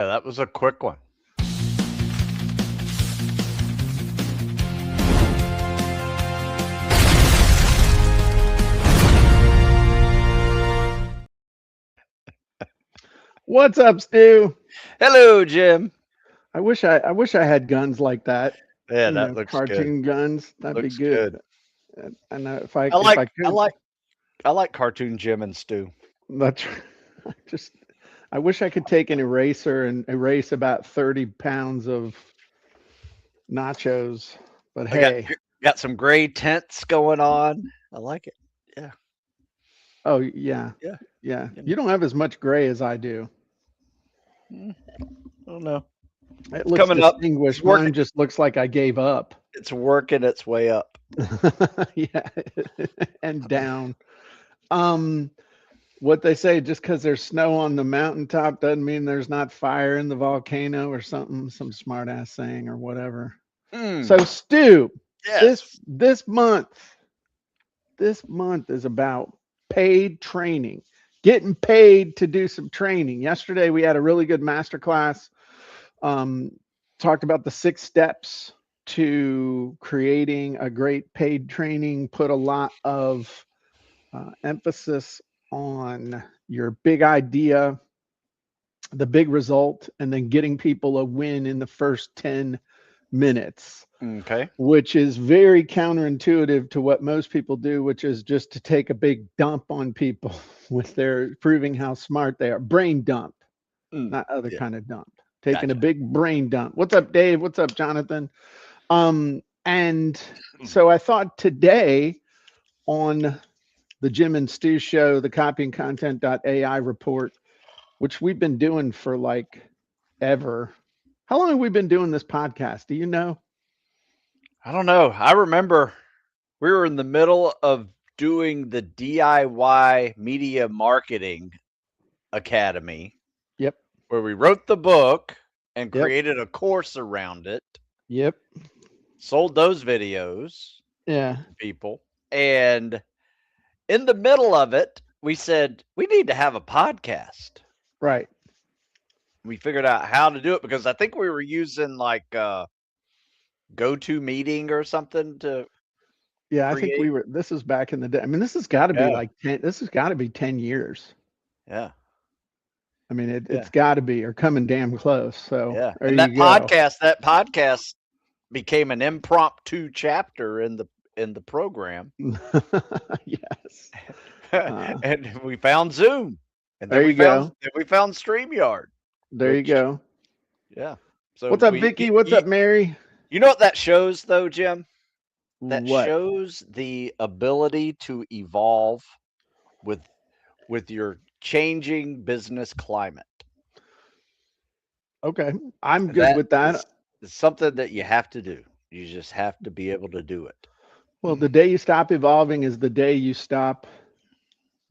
Yeah, that was a quick one. What's up, Stu? Hello, Jim. I wish I had guns like that. Yeah, You that know, looks good. cartoon guns. That'd be Looks good. good. I know I if like I I could. like I like cartoon Jim and Stu. That's I just I wish I could take an eraser and erase about 30 pounds of nachos. But I got hey, got some gray tints going on. I like it. Yeah, oh yeah, yeah. yeah. You know, You don't have as much gray as I do. mm, I don't know. It It's looks coming up. It's distinguished. working. Mine just looks like I gave up. It's working its way up. Yeah, and down. Um, what they say, just because there's snow on the mountaintop doesn't mean there's not fire in the volcano or something, some smart ass saying or whatever. So Mm, Stu, this yes. this month, this month is about paid training, getting paid to do some training. Yesterday we had a really good masterclass. Um, talked about the 6 steps to creating a great paid training, put a lot of emphasis on your big idea, the big result, and then getting people a win in the first 10 minutes, Okay. which is very counterintuitive to what most people do, which is just to take a big dump on people with their proving how smart they are. Brain dump, Mm, not other yeah. kind of dump. Taking a Gotcha. big brain dump. What's up, Dave? What's up, Jonathan? And so I thought today on the Jim and Stu show, the CopyandContent.AI report, which we've been doing for like ever. How long have we been doing this podcast? Do you know? I don't know. I remember we were in the middle of doing the DIY Media Marketing Academy Yep. where we wrote the book and Yep. created a course around it, Yep. sold those videos Yeah. to people. And in the middle of it, we said, we need to have a podcast. Right. We figured out how to do it because I think we were using like GoToMeeting or something to Yeah. I think create. we were, this is back in the day. I mean, this has got to be Yeah. like 10, this has got to be 10 years. Yeah. I mean, Yeah. it's got to be or coming damn close. So Yeah. there And you go. that podcast became an impromptu chapter in the program. Yes. And we found Zoom. And There you go. then we found StreamYard, There you which go. yeah. So What's up, Vicky? What's up, Mary? you know what that shows though, Jim? That What? shows the ability to evolve with your changing business climate. Okay. I'm good That with that. is something that you have to do. You just have to be able to do it. Well, the day you stop evolving is the day you stop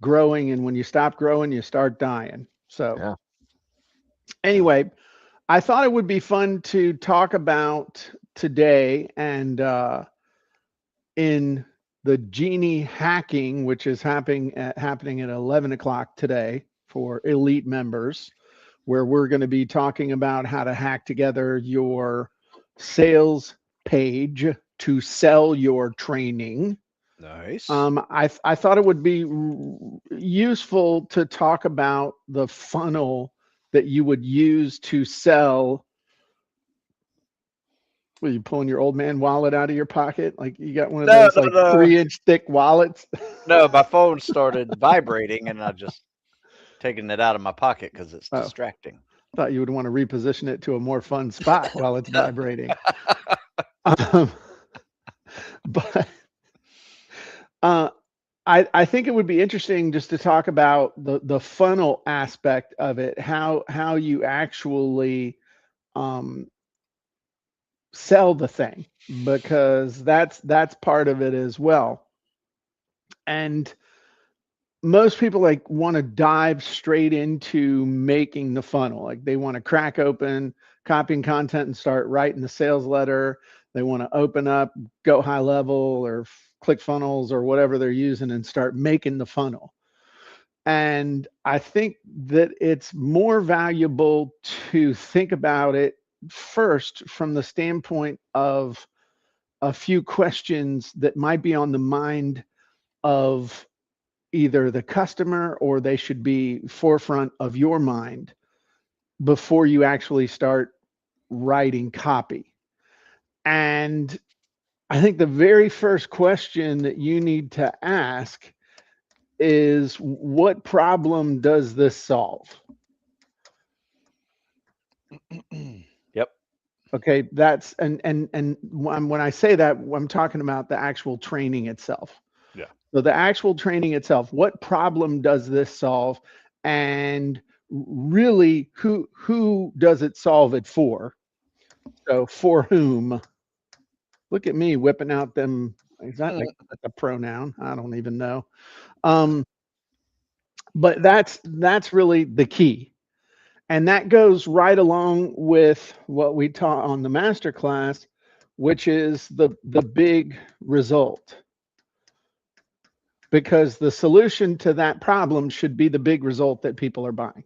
growing. And when you stop growing, you start dying. So, Yeah. anyway, I thought it would be fun to talk about today and in the Genie hacking, which is happening at 11 o'clock today for elite members, where we're going to be talking about how to hack together your sales page to sell your training. Nice. I thought it would be useful to talk about the funnel that you would use to sell. Were you pulling your old man wallet out of your pocket? Like you got one of No, those no, like no. 3-inch thick wallets? No, my phone started vibrating and I just taken it out of my pocket because it's Oh, distracting. thought you would want to reposition it to a more fun spot while it's vibrating. Um, but uh, I think it would be interesting just to talk about the funnel aspect of it, how you actually um, sell the thing, because that's part of it as well. And most people like want to dive straight into making the funnel. Like they want to crack open copying content and start writing the sales letter. They want to open up Go High Level or ClickFunnels or whatever they're using and start making the funnel. And I think that it's more valuable to think about it first from the standpoint of a few questions that might be on the mind of either the customer, or they should be forefront of your mind before you actually start writing copy. And I think the very first question that you need to ask is, what problem does this solve? Yep. Okay, that's and when I say that, I'm talking about the actual training itself. Yeah. So the actual training itself, what problem does this solve? And really, who does it solve it for? So for whom? Look at me whipping out them. Is that like a pronoun? I don't even know. Um, but that's really the key. And that goes right along with what we taught on the master class, which is the big result. Because the solution to that problem should be the big result that people are buying.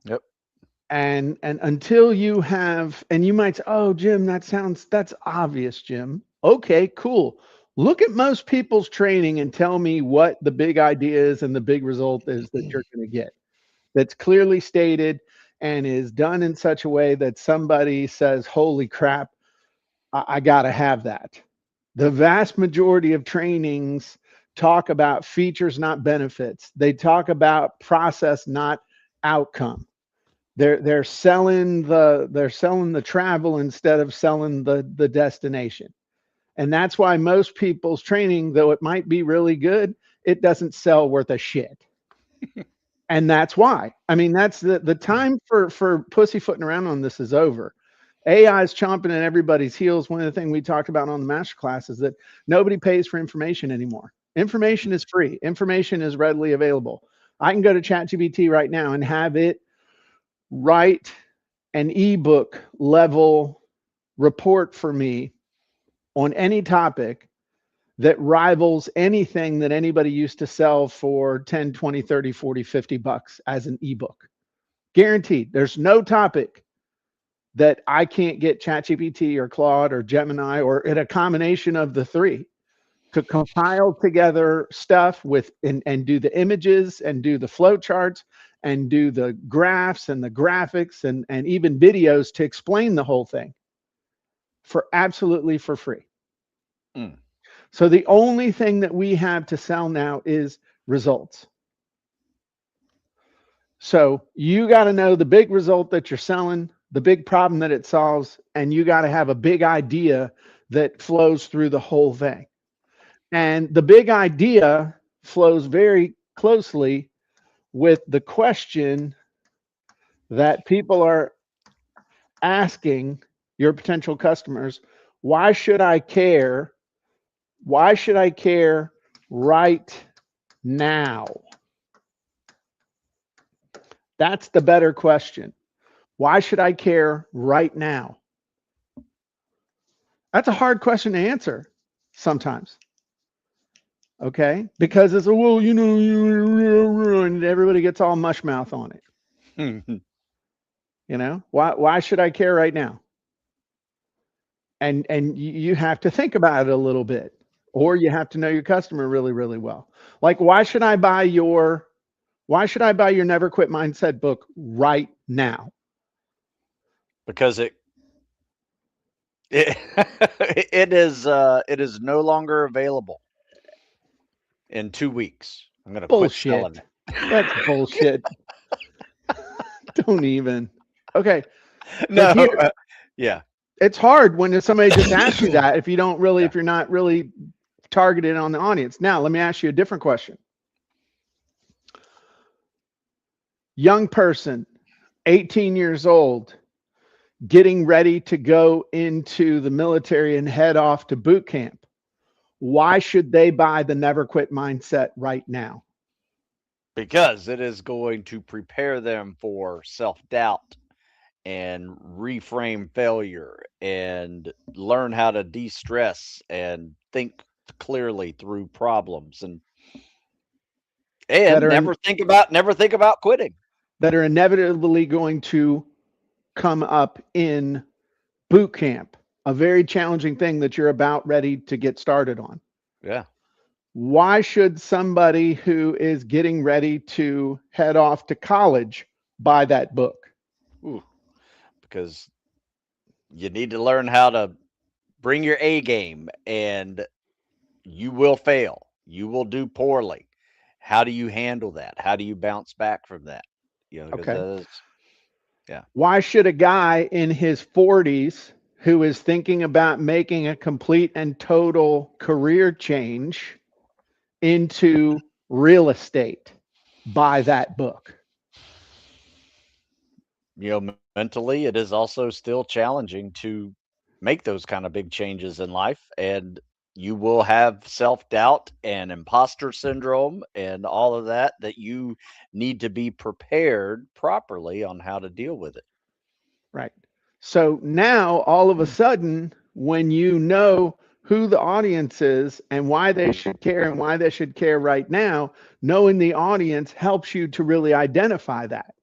Yep. And until you have, and you might say, oh, Jim, that's obvious, Jim. Okay, cool. Look at most people's training and tell me what the big idea is and the big result is that you're going to get. That's clearly stated and is done in such a way that somebody says, holy crap, I got to have that. The vast majority of trainings talk about features, not benefits. They talk about process, not outcome. They're selling the travel instead of selling the destination. And that's why most people's training, though it might be really good, it doesn't sell worth a shit. And that's why. I mean, that's the time for pussyfooting around on this is over. AI is chomping at everybody's heels. One of the things we talked about on the masterclass is that nobody pays for information anymore. Information is free. Information is readily available. I can go to ChatGPT right now and have it write an ebook level report for me on any topic that rivals anything that anybody used to sell for 10, 20, 30, 40, 50 bucks as an ebook. Guaranteed. There's no topic that I can't get ChatGPT or Claude or Gemini or in a combination of the three to compile together stuff with and do the images and do the flow charts and do the graphs and the graphics and even videos to explain the whole thing for absolutely for free. Mm. So the only thing that we have to sell now is results. So you got to know the big result that you're selling, the big problem that it solves, and you got to have a big idea that flows through the whole thing. And the big idea flows very closely with the question that people are asking your potential customers: why should I care? Why should I care right now? That's the better question. Why should I care right now? That's a hard question to answer sometimes. Okay. Because it's a, well, and everybody gets all mush mouth on it. Why should I care right now? And you have to think about it a little bit, or you have to know your customer really, really well. Like, why should I buy your Never Quit Mindset book right now? Because it it is no longer available in 2 weeks. I'm gonna quit selling Bullshit. That's bullshit. Don't even. Okay. it. But No, here, yeah. it's hard when somebody just asks you that if you're not really targeted on the audience. Now, let me ask you a different question. Young person, 18 years old, getting ready to go into the military and head off to boot camp. Why should they buy the Never Quit Mindset right now? Because it is going to prepare them for self-doubt and reframe failure and learn how to de-stress and think clearly through problems. And that And are in, never think about quitting. that are inevitably going to come up in boot camp, a very challenging thing that you're about ready to get started on. Yeah. Why should somebody who is getting ready to head off to college buy that book? Ooh, because you need to learn how to bring your A game, and you will fail. You will do poorly. How do you handle that? How do you bounce back from that? Because Okay. yeah. Why should a guy in his 40s who is thinking about making a complete and total career change into real estate buy that book? Mentally, it is also still challenging to make those kind of big changes in life. And you will have self doubt and imposter syndrome and all of that, that you need to be prepared properly on how to deal with it. Right. So now all of a sudden, when you know who the audience is and why they should care and why they should care right now, knowing the audience helps you to really identify that.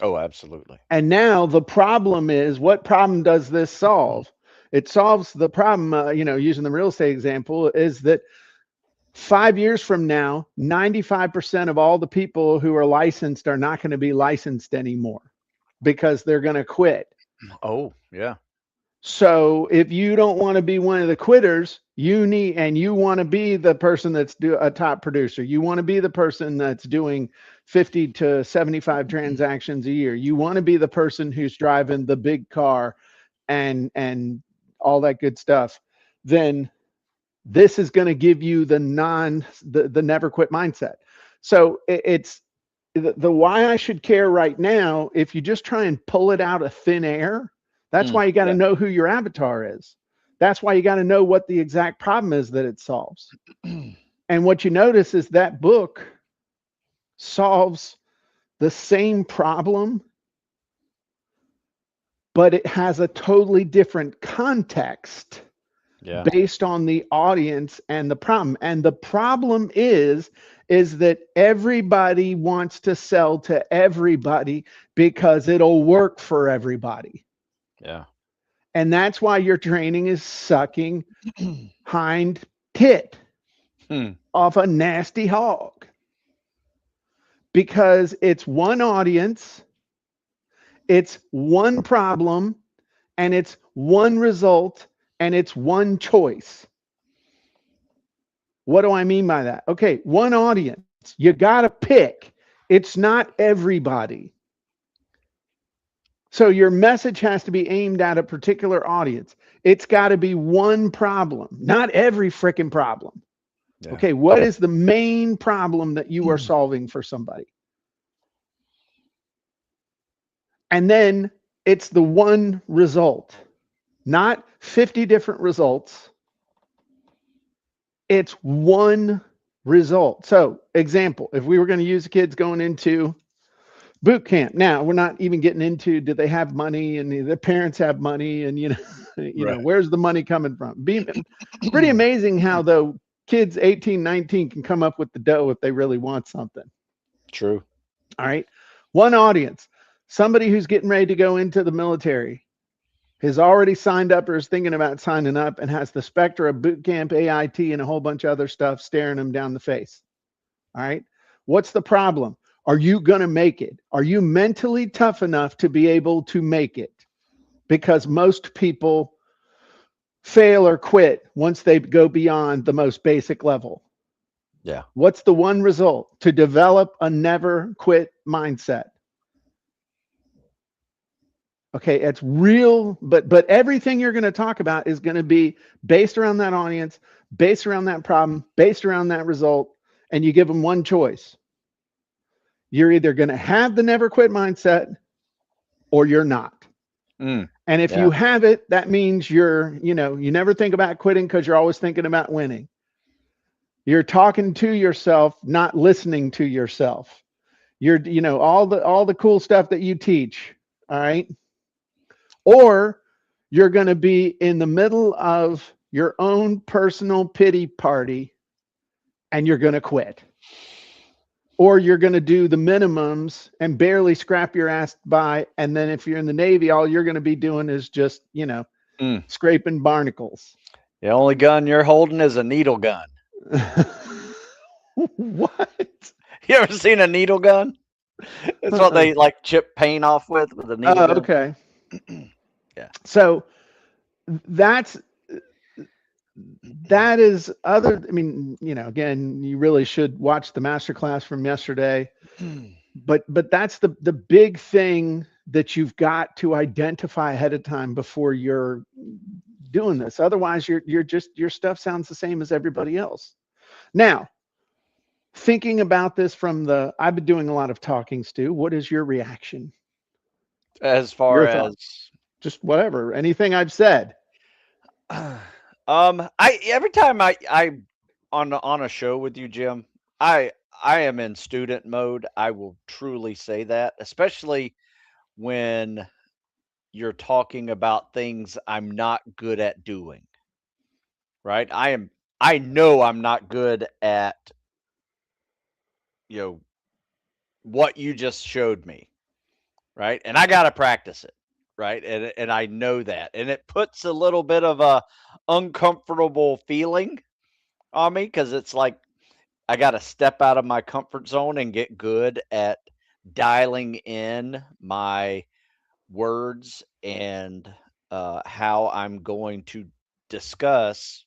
Oh, absolutely. And now the problem is, what problem does this solve? It solves the problem, using the real estate example, is that 5 years from now, 95% of all the people who are licensed are not going to be licensed anymore because they're going to quit. Oh, yeah. So if you don't want to be one of the quitters, you want to be the person that's a top producer. You want to be the person that's doing 50 to 75 transactions a year. You want to be the person who's driving the big car and all that good stuff. Then this is going to give you the never quit mindset. So it's the why I should care right now. If you just try and pull it out of thin air, that's why you got to Yeah. know who your avatar is. That's why you got to know what the exact problem is that it solves. And what you notice is that book solves the same problem, but it has a totally different context Yeah. based on the audience and the problem. And the problem is that everybody wants to sell to everybody because it'll work for everybody. Yeah. And that's why your training is sucking hind tit Hmm. off a nasty hog, because it's one audience, it's one problem, and it's one result, and it's one choice. What do I mean by that? Okay, one audience. You got to pick. It's not everybody. So your message has to be aimed at a particular audience. It's got to be one problem, not every freaking problem. Yeah. Okay, what is the main problem that you are solving for somebody? And then it's the one result, not 50 different results. It's one result. So, example, if we were going to use kids going into boot camp. Now, we're not even getting into, do they have money and their parents have money, and Right. where's the money coming from? Pretty amazing how though kids 18, 19 can come up with the dough if they really want something. True. All right. One audience, somebody who's getting ready to go into the military, has already signed up or is thinking about signing up and has the specter of boot camp, AIT, and a whole bunch of other stuff staring them down the face. All right. What's the problem? Are you going to make it? Are you mentally tough enough to be able to make it? Because most people fail or quit once they go beyond the most basic level. Yeah. What's the one result? To develop a never quit mindset. Okay, it's real, but everything you're going to talk about is going to be based around that audience, based around that problem, based around that result, and you give them one choice. You're either going to have the never quit mindset or you're not. Mm. And if Yeah. you have it, that means you never think about quitting because you're always thinking about winning. You're talking to yourself, not listening to yourself. You're, all the cool stuff that you teach. All right. Or you're going to be in the middle of your own personal pity party and you're going to quit. or you're going to do the minimums and barely scrap your ass by. And then if you're in the Navy, all you're going to be doing is just, Mm. scraping barnacles. The only gun you're holding is a needle gun. What? You ever seen a needle gun? It's what Uh-uh. they like chip paint off with a needle Oh, gun. okay. Yeah. So that's that is other. I mean, again, you really should watch the masterclass from yesterday. But that's the big thing that you've got to identify ahead of time before you're doing this. Otherwise, you're just your stuff sounds the same as everybody else. Now, thinking about this from the I've been doing a lot of talking, Stu. What is your reaction? As far Your as thoughts? Just whatever. Anything I've said. I every time I on a show with you, Jim, I I am in student mode. I will truly say that, especially when you're talking about things I'm not good at doing, right? I know I'm not good at, you know, what you just showed me, right? And I got to practice it, right? And I know that. And it puts a little bit of a uncomfortable feeling on me cuz it's like I got to step out of my comfort zone and get good at dialing in my words and how I'm going to discuss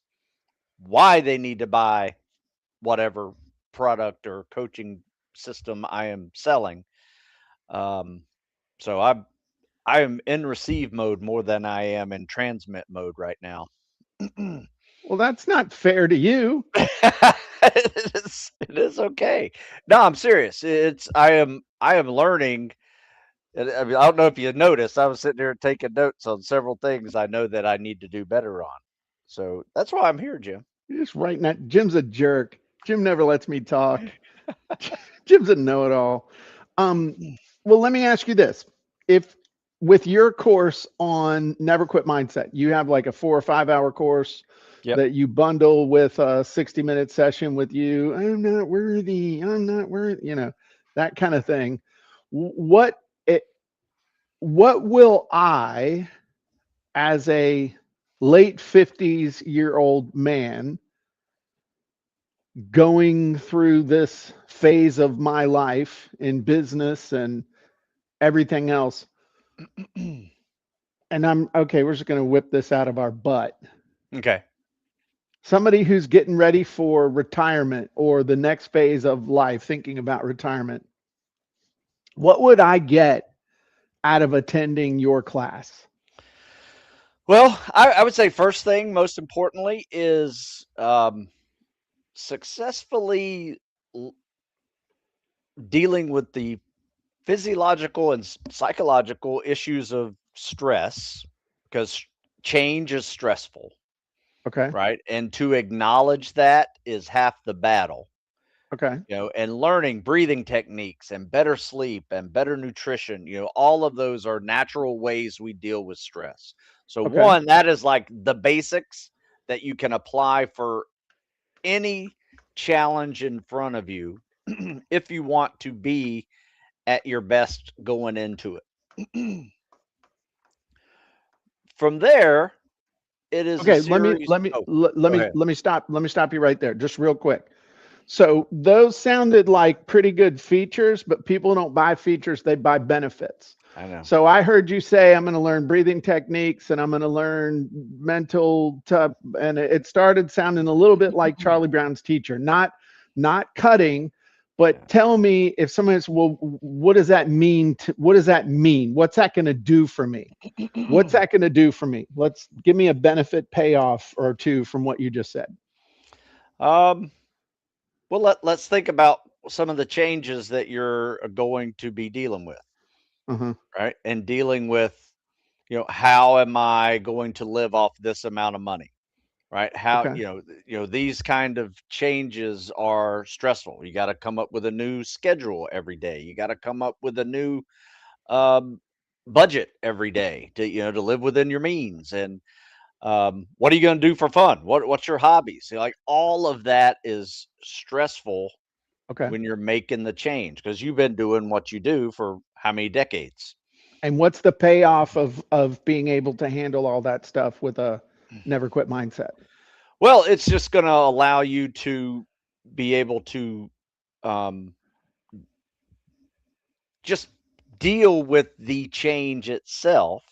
why they need to buy whatever product or coaching system I am selling. Um, so I am in receive mode more than I am in transmit mode right now. Well, that's not fair to you. It is okay. No, I'm serious. I am learning. And I mean, I don't know if you noticed, I was sitting here taking notes on several things I know that I need to do better on. So that's why I'm here, Jim. You're just writing that. Jim's a jerk. Jim never lets me talk. Jim's a know-it-all. Um, well, let me ask you this: if with your course on Never Quit Mindset, you have like a 4 or 5 hour course Yep. that you bundle with a 60-minute session with you. I'm not worthy. I'm not worthy. That kind of thing. What it, what will I, as a late 50s year old man, going through this phase of my life in business and everything else, and I'm okay, we're just going to whip this out of our butt. Okay. Somebody who's getting ready for retirement or the next phase of life, thinking about retirement, what would I get out of attending your class? Well, I would say first thing, most importantly, is successfully l- dealing with the physiological and psychological issues of stress because change is stressful, Okay. right? And to acknowledge that is half the battle. Okay. And learning breathing techniques and better sleep and better nutrition, all of those are natural ways we deal with stress. So, Okay. one, that is like the basics that you can apply for any challenge in front of you if you want to be at your best going into it. From there, it is a Okay. Let me series. let me Oh, let, go ahead. let me stop you right there, just real quick. So those sounded like pretty good features, but people don't buy features, they buy benefits. I know. So I heard you say I'm going to learn breathing techniques and I'm going to learn mental tough, and it started sounding a little bit like Charlie Brown's teacher, not cutting, but tell me if someone says, well, what does that mean? What does that mean? What's that going to do for me? What's Yeah. that going to do for me? Let's give me a benefit payoff or two from what you just said. um, well, let's think about some of the changes that you're going to be dealing with, Uh-huh. right? And dealing with, how am I going to live off this amount of money, right? How, Okay. these kind of changes are stressful. You got to come up with a new schedule every day. You got to come up with a new um, budget every day to live within your means. And what are you going to do for fun? What's your hobbies? Like all of that is stressful Okay. when you're making the change because you've been doing what you do for how many decades? And what's the payoff of being able to handle all that stuff with a never quit mindset? Well, it's just going to allow you to be able to um, just deal with the change itself.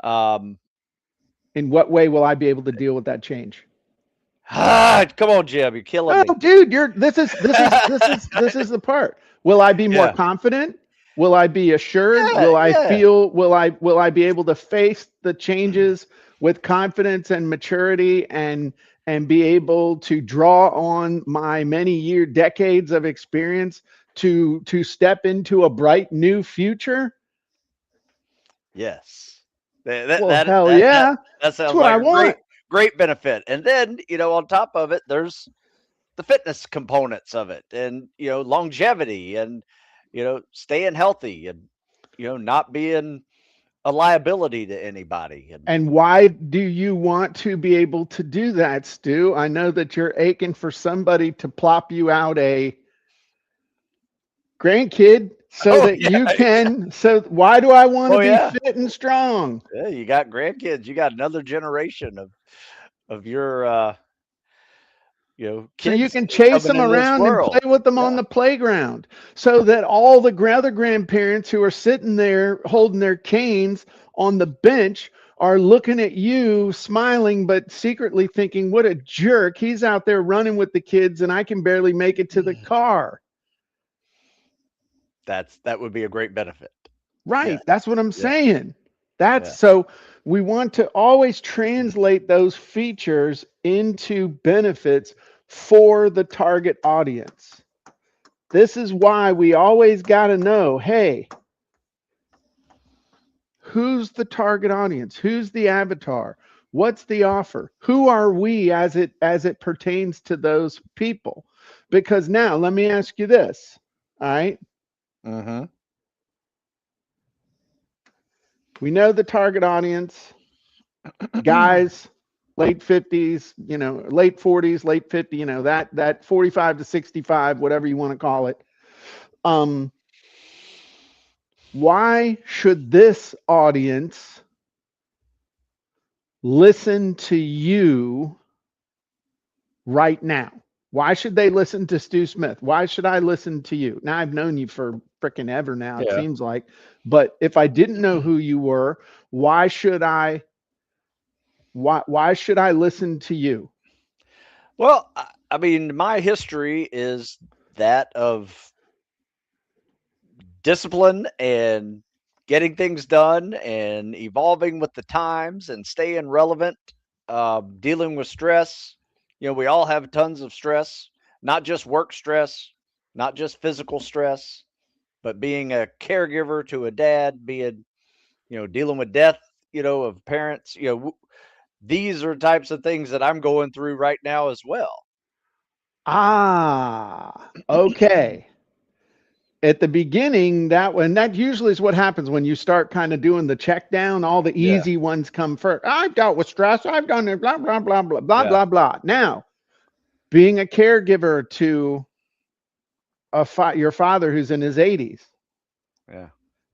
Um, In what way will I be able to deal with that change? come on, Jim, you're killing No, me. dude, you're this is the part. Will I be more Yeah, confident? Will I be assured? yeah, yeah, Will I be able to face the changes with confidence and maturity and be able to draw on my decades of experience to step into a bright new future? yes. That Well, that hell that that yeah. that That's sounds what like I a great want. great benefit. And then on top of it, there's the fitness components of it, and longevity, and staying healthy, and not being a liability to anybody. And And why do you want to be able to do that, Stu? I know that you're aching for somebody to plop you out a grandkid so oh that yeah, you can. So, why do I want to oh be yeah, fit and strong? yeah. You got grandkids. You got another generation of your So you kids can chase coming them into this around and play world. with them on Yeah. the playground. So that all the other grandparents who are sitting there holding their canes on the bench are looking at you, smiling, but secretly thinking, what a jerk. He's out there running with the kids, and I can barely make it to the car. That would be a great benefit. Right. Yes. That's what I'm Yeah. saying. That's Yeah. so we want to always translate those features into benefits for the target audience. This is why we always got to know, hey, who's the target audience? Who's the avatar? What's the offer? Who are we as it pertains to those people? Because now let me ask you this. All right. Mm-hmm. We know the target audience, guys, late 50s, late 40s, late 50, that 45 to 65, whatever you want to call it. Um, why should this audience listen to you right now? Why should they listen to Stu Smith? Why should I listen to you? Now I've known you for freaking ever now, it Yeah. seems like. But if I didn't know who you were, why should I why should I listen to you? Well, I mean, my history is that of discipline and getting things done and evolving with the times and staying relevant, dealing with stress. We all have tons of stress, not just work stress, not just physical stress, but being a caregiver to a dad, being, dealing with death, of parents, these are types of things that I'm going through right now as well. Ah, okay. At the beginning, that usually is what happens when you start kind of doing the check down. All the Yeah. easy ones come first. I've dealt with stress. I've done it. Blah blah blah blah blah Yeah. blah blah. Now, being a caregiver to your father who's in his 80s, Yeah.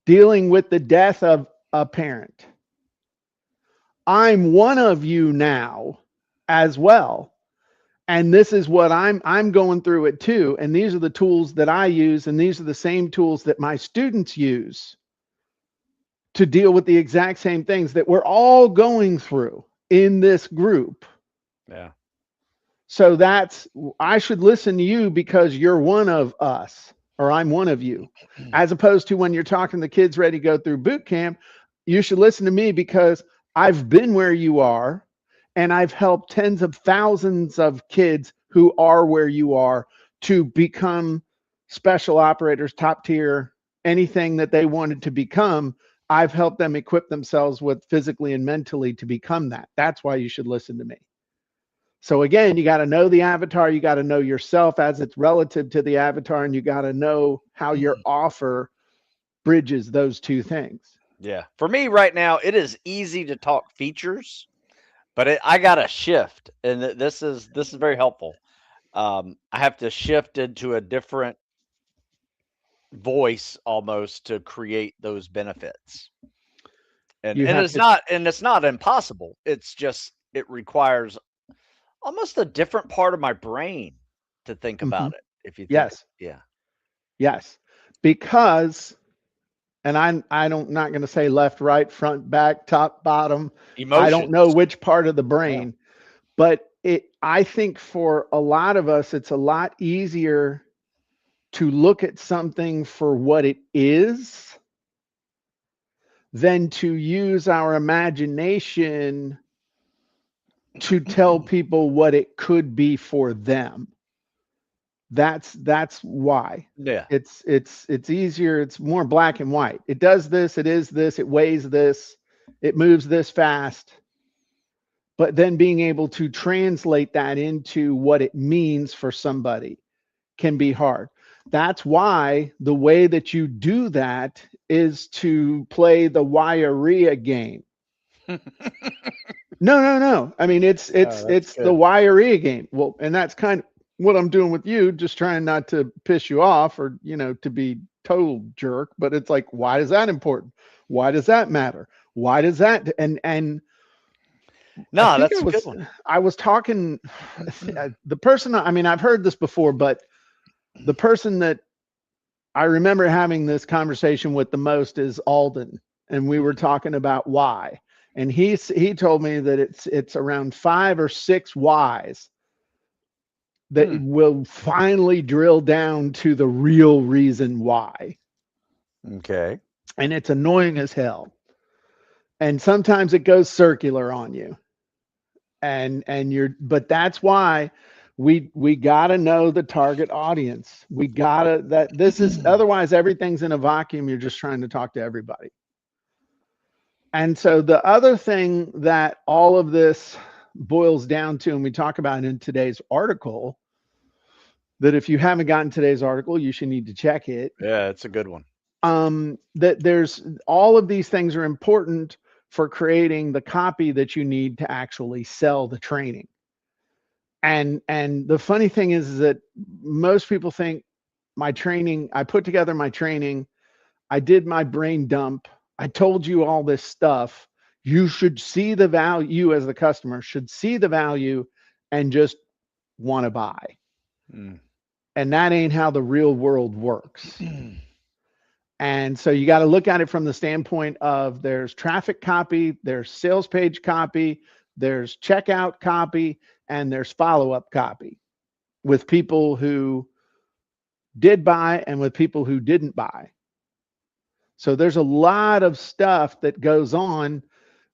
dealing with the death of a parent. I'm one of you now, as well, and this is what I'm going through it too. And these are the tools that I use, and these are the same tools that my students use to deal with the exact same things that we're all going through in this group. Yeah. So I should listen to you because you're one of us, or I'm one of you. As opposed to when you're talking to kids ready to go through boot camp, you should listen to me because I've been where you are, and I've helped tens of thousands of kids who are where you are to become special operators, top tier, anything that they wanted to become. I've helped them equip themselves with physically and mentally to become that. That's why you should listen to me. So again, you got to know the avatar, you got to know yourself as it's relative to the avatar, and you got to know how your offer bridges those two things. Yeah. For me right now, it is easy to talk features, but I got to shift, and this is very helpful. I have to shift into a different voice almost to create those benefits. And You and have it's to, not and it's not impossible. It's just it requires almost a different part of my brain to think mhm. about it. If you think, Yes, yeah, yes, because, and I don't not going to say left, right, front, back, top, bottom. I don't know emotions. which part of the Yeah. brain, but I think for a lot of us, it's a lot easier to look at something for what it is than to use our imagination to tell people what it could be for them. That's why. Yeah. It's easier, it's more black and white. It does this, it is this, it weighs this, it moves this fast. But then being able to translate that into what it means for somebody can be hard. That's why the way that you do that is to play the wirea game. No, no, no. I mean, it's Oh, it's that's it's the good. wirea game. Well, and that's kind of what I'm doing with you, just trying not to piss you off or, to be total jerk, but it's like, why is that important? Why does that matter? Why does that? And I No, think that's a good one. I was talking the person, I mean, I've heard this before, but the person that I remember having this conversation with the most is Alden, and we were talking about why. And he told me that it's around 5 or 6 whys that Hmm. will finally drill down to the real reason why. Okay. And it's annoying as hell. And sometimes it goes circular on you. And you're but that's why we got to know the target audience. We got to that this is otherwise everything's in a vacuum. You're just trying to talk to everybody. And so the other thing that all of this boils down to, and we talk about in today's article, that if you haven't gotten today's article, you should need to check it. Yeah, it's a good one. That there's all of these things are important for creating the copy that you need to actually sell the training. And the funny thing is that most people think my training, I put together my training, I did my brain dump, I told you all this stuff. You should see the value, you as the customer should see the value and just want to buy. Mm. And that ain't how the real world works. And so you got to look at it from the standpoint of there's traffic copy, there's sales page copy, there's checkout copy, and there's follow up copy with people who did buy and with people who didn't buy. So there's a lot of stuff that goes on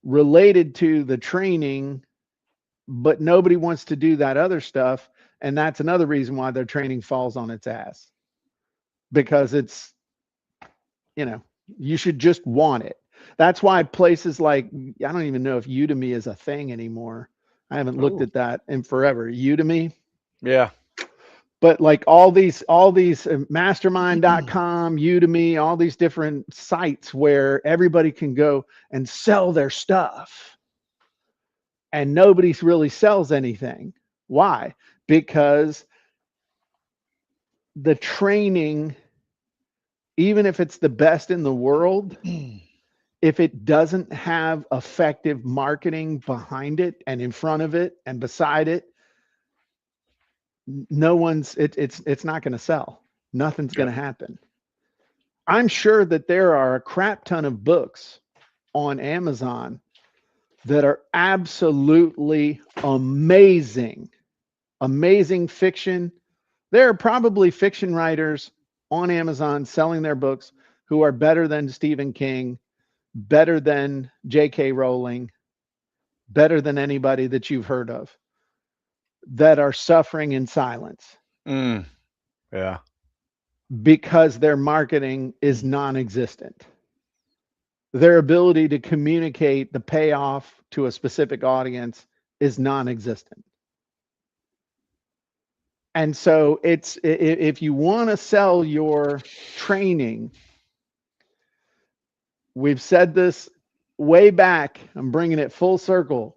related to the training, but nobody wants to do that other stuff. And that's another reason why their training falls on its ass because it's, you know, you should just want it. That's why places like, I don't even know if Udemy is a thing anymore. I haven't looked Oh, at that in forever. Udemy, yeah. but like all these mastermind.com, Udemy, all these different sites where everybody can go and sell their stuff and nobody really sells anything. Why? Because the training, even if it's the best in the world, if it doesn't have effective marketing behind it and in front of it and beside it, no one's it's not going to sell. Nothing's going Yep. to happen. I'm sure that there are a crap ton of books on Amazon that are absolutely amazing, amazing fiction. There are probably fiction writers on Amazon selling their books who are better than Stephen King, better than J.K. Rowling, better than anybody that you've heard of that are suffering in silence Mm. Yeah. because their marketing is non existent. Their ability to communicate the payoff to a specific audience is non-existent. And so it's if you want to sell your training, we've said this way back, I'm bringing it full circle.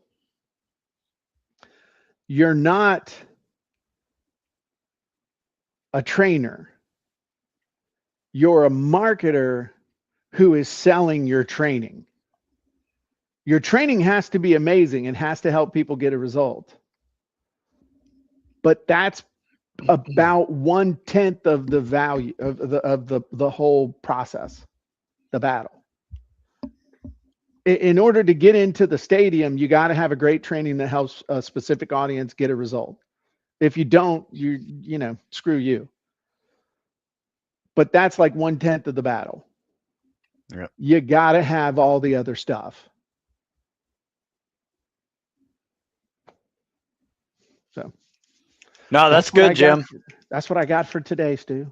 You're not a trainer. You're a marketer who is selling your training. Your training has to be amazing and has to help people get a result. But that's about 1/10 of the value of the whole process, the battle. In order to get into the stadium, you got to have a great training that helps a specific audience get a result. If you don't, screw you. But that's like 1/10 of the battle. Yeah. You got to have all the other stuff. So No, that's that's what good, I got. Jim. That's what I got for today, Stu.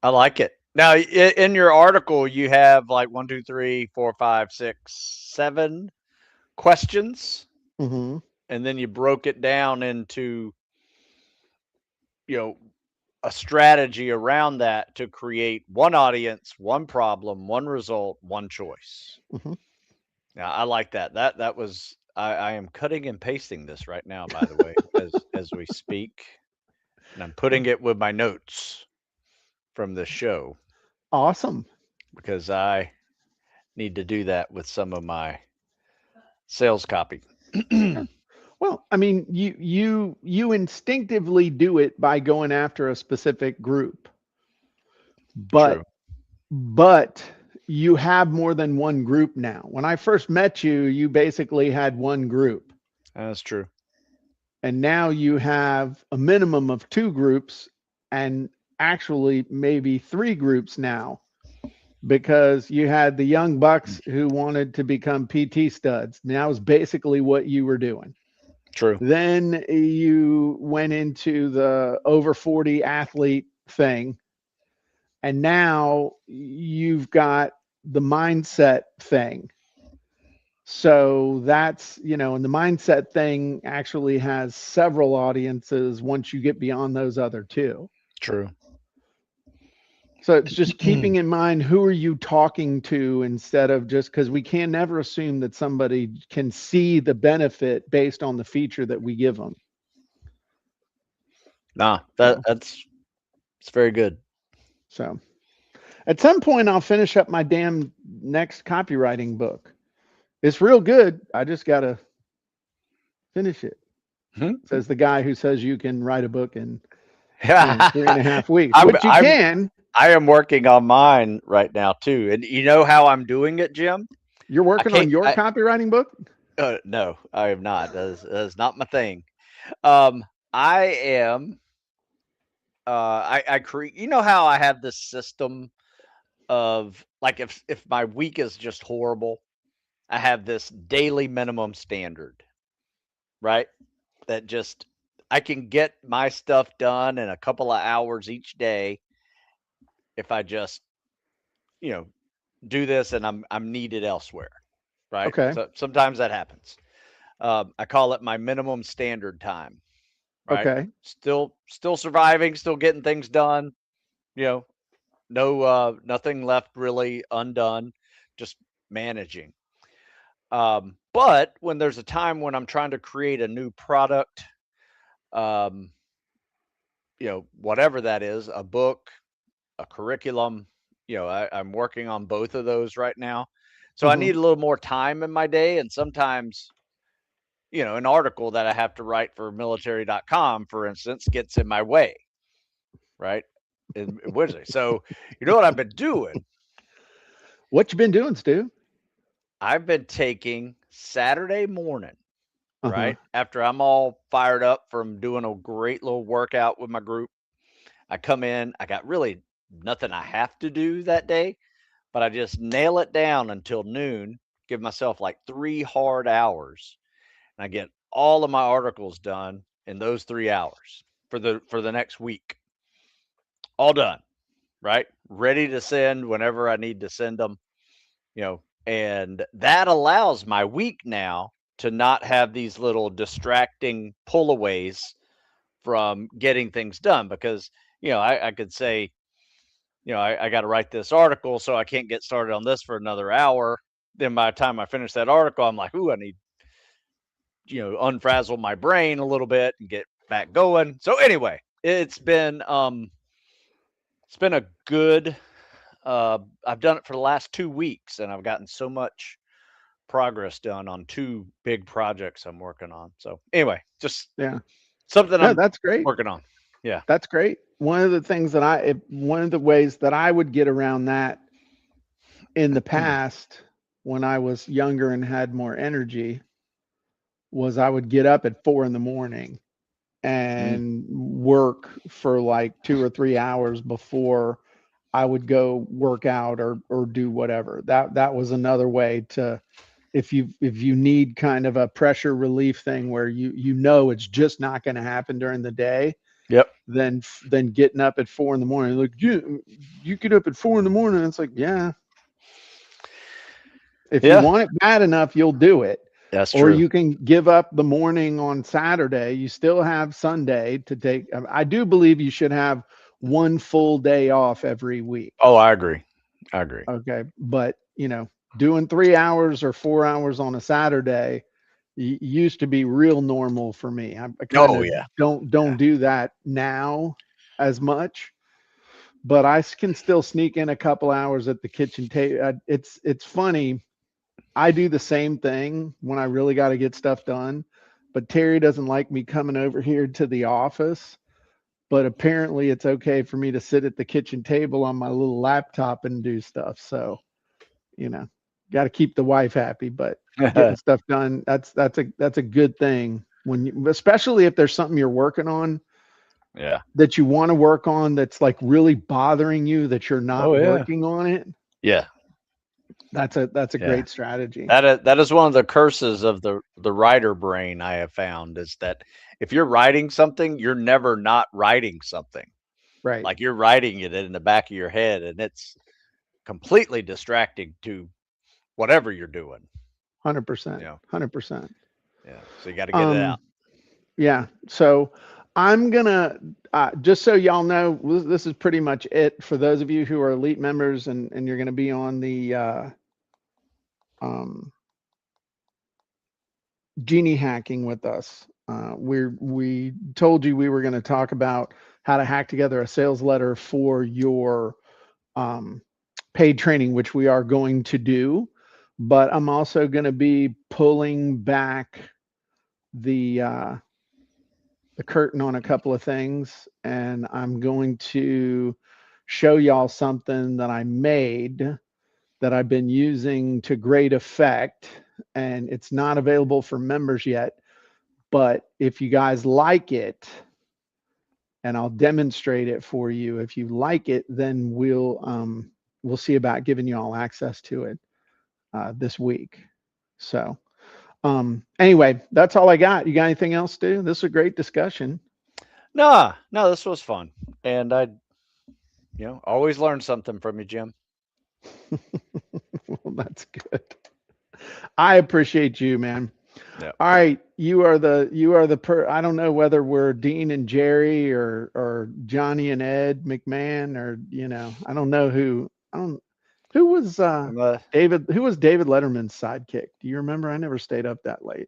I like it. Now, in your article, you have like 1, 2, 3, 4, 5, 6, 7 questions, Mm-hmm. and then you broke it down into, you know, a strategy around that to create one audience, one problem, one result, one choice. Mm-hmm. Yeah, I like that. That was I am cutting and pasting this right now, by the way, as we speak, and I'm putting it with my notes from the show Awesome. because I need to do that with some of my sales copy. Yeah. Well, I mean, you instinctively do it by going after a specific group, True. but but you have more than one group now. When I first met you, you basically had one group, That's true. and now you have a minimum of two groups, and actually maybe three groups now because you had the young bucks who wanted to become PT studs. And that was basically what you were doing. True. Then you went into the over 40 athlete thing. And now you've got the mindset thing. So that's, and the mindset thing actually has several audiences once you get beyond those other two. True. So it's just keeping in mind who are you talking to instead of just because we can never assume that somebody can see the benefit based on the feature that we give them. Nah, So, that's it's very good. so at some point I'll finish up my damn next copywriting book. It's real good. I just gotta finish it. Mhm. Says the guy who says you can write a book in Yeah, 3.5 weeks, I'm which you I'm can. I am working on mine right now too, and you know how I'm doing it, Jim? You're I working can't. on your copywriting book? No, I am not. That is not my thing. Um, I am. I create. You know how I have this system of like if my week is just horrible, I have this daily minimum standard, right? That just I can get my stuff done in a couple of hours each day if I just you know do this and I'm needed elsewhere, right? Okay. So sometimes that happens. I call it my minimum standard time, right? Okay. Still surviving, still getting things done. You know, no nothing left really undone, just managing. But when there's a time when I'm trying to create a new product, um, whatever that is, a book, a curriculum, I'm working on both of those right now. So I Mm-hmm. need a little more time in my day. And sometimes, an article that I have to write for military.com, for instance, gets in my way, right? In Wednesday. So, you know what I've been doing? What you been doing, Stu? I've been taking Saturday morning, Uh-huh. right? After I'm all fired up from doing a great little workout with my group, I come in, I got really nothing I have to do that day, but I just nail it down until noon, give myself like 3 hard hours, and I get all of my articles done in those 3 hours for the next week. All done, right? Ready to send whenever I need to send them, and that allows my week now to not have these little distracting pullaways from getting things done because I could say I got to write this article, so I can't get started on this for another hour. Then by the time I finish that article, I'm like, ooh, I need, unfrazzle my brain a little bit and get back going. So anyway, it's been it's been a good. I've done it for the last 2 weeks, and I've gotten so much progress done on two big projects I'm working on. So anyway, just Yeah. something No, I'm that's great. working on. Yeah. That's great. One of the things that one of the ways that I would get around that in the past when I was younger and had more energy was I would get up at 4 in the morning Mm. and work for like 2 or 3 hours before I would go work out or do whatever. That was another way to, if you need kind of a pressure relief thing where you know it's just not going to happen during the day, Yep. then getting up at 4 in the morning. Like you get up at 4 in the morning. It's like, yeah, if you Yeah. want it bad enough, you'll do it. That's Or true. you can give up the morning on Saturday. You still have Sunday to take. I do believe you should have one full day off every week. Oh, I agree. I agree. Okay. But, doing 3 hours or 4 hours on a Saturday used to be real normal for me. I kind Oh of yeah. don't Yeah. do that now as much, but I can still sneak in a couple hours at the kitchen table. It's funny. I do the same thing when I really got to get stuff done, but Terry doesn't like me coming over here to the office. But apparently, it's okay for me to sit at the kitchen table on my little laptop and do stuff. So, you know, got to keep the wife happy, but getting stuff done, that's a good thing when especially if there's something you're working on Yeah. that you want to work on that's like really bothering you that you're Oh not yeah. working on it. Yeah. That's a Yeah. great strategy. That is one of the curses of the writer brain I have found is that if you're writing something, you're never not writing something. Right. Like you're writing it in the back of your head, and it's completely distracting to whatever you're doing. 100%. You know. 100%. Yeah. So you got to get it out. Um yeah. So I'm gonna just so y'all know, this is pretty much it for those of you who are elite members and you're gonna be on the um genie hacking with us. We told you we were going to talk about how to hack together a sales letter for your um, paid training, which we are going to do. But I'm also going to be pulling back the uh, the curtain on a couple of things, and I'm going to show y'all something that I made that I've been using to great effect, and it's not available for members yet. But if you guys like it, and I'll demonstrate it for you, if you like it, then we'll see about giving you all access to it this week. So anyway, that's all I got. You got anything else, Stu? This is a great discussion. No, no, this was fun, and I, always learn something from you, Jim. Well, that's good. I appreciate you, man. Yeah. All right, I don't know whether we're Dean and Jerry or Johnny and Ed McMahon or I don't know I don't who was I'm David Letterman's sidekick. Do you remember? I never stayed up that late.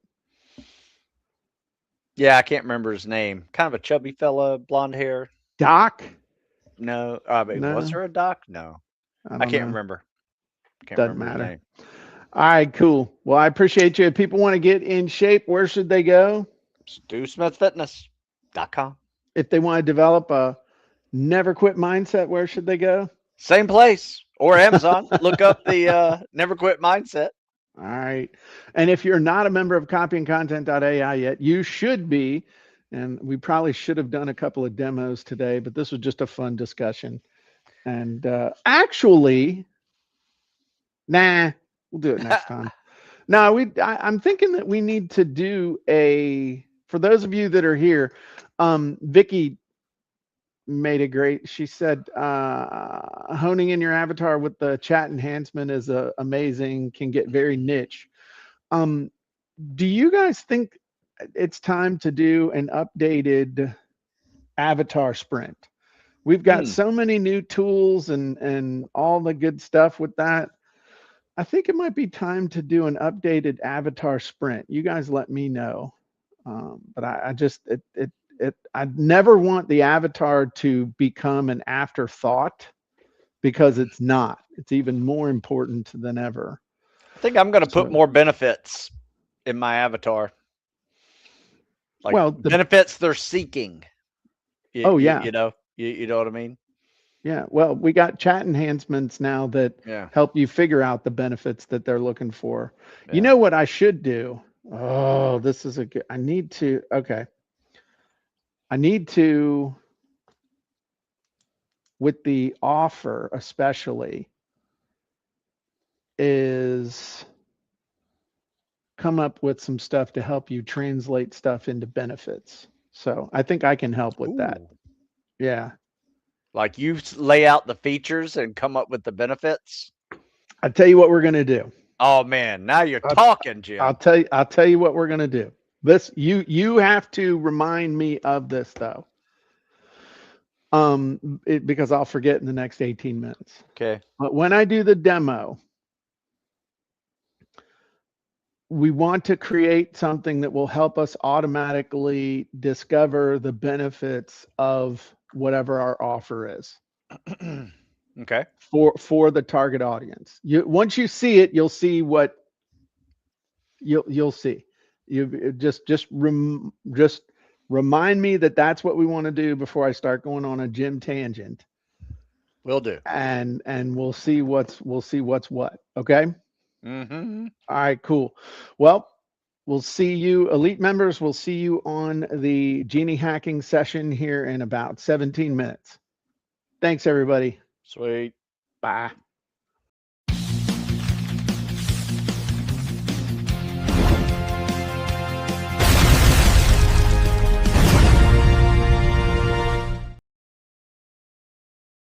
yeah, I can't remember his name. Kind of a chubby fella, blonde hair. Doc? No, was No, there a doc? No, I I don't can't know. remember. Can't Doesn't remember his matter. name. All right, cool. Well, I appreciate you. If people want to get in shape, where should they go? StuSmithFitness.com. If they want to develop a never quit mindset, where should they go? Same place or Amazon. Look up the Never Quit Mindset. All right. And if you're not a member of CopyandContent.AI yet, you should be. And we probably should have done a couple of demos today, but this was just a fun discussion. And actually, nah, we'll do it next time. No, I'm thinking that we need to do for those of you that are here, Vicky made a great, she said, honing in your avatar with the chat enhancement is amazing, can get very niche. Um, do you guys think it's time to do an updated avatar sprint? We've got Hmm. so many new tools and all the good stuff with that. I think it might be time to do an updated avatar sprint. You guys let me know. But I just I never want the avatar to become an afterthought because it's not. It's even more important than ever. I think I'm going to put So, more benefits in my avatar, like well, benefits they're seeking. You, oh you, yeah, you know, you know what I mean? yeah. Well, we got chat enhancements now that Yeah, help you figure out the benefits that they're looking for. You yeah. know what I should do? Oh, this is a good. I need to. Okay, I need to with the offer especially is come up with some stuff to help you translate stuff into benefits. So I think I can help with that. Ooh. Yeah. Like you lay out the features and come up with the benefits. I'll tell you what we're gonna do. Oh man, now you're I'll, talking, I'll Jim. tell you. I'll tell you what we're gonna do. This you have to remind me of this though, because I'll forget in the next 18 minutes. Okay. But when I do the demo, we want to create something that will help us automatically discover the benefits of whatever our offer is Okay. for the target audience. You once you see it, you'll see what you'll see. You just remind me that that's what we want to do before I start going on a Jim tangent, Will do. and we'll see what's what. Okay. Mm-hmm. All right. Cool. Well, we'll see you, elite members. We'll see you on the genie hacking session here in about 17 minutes. Thanks, everybody. Sweet. Bye.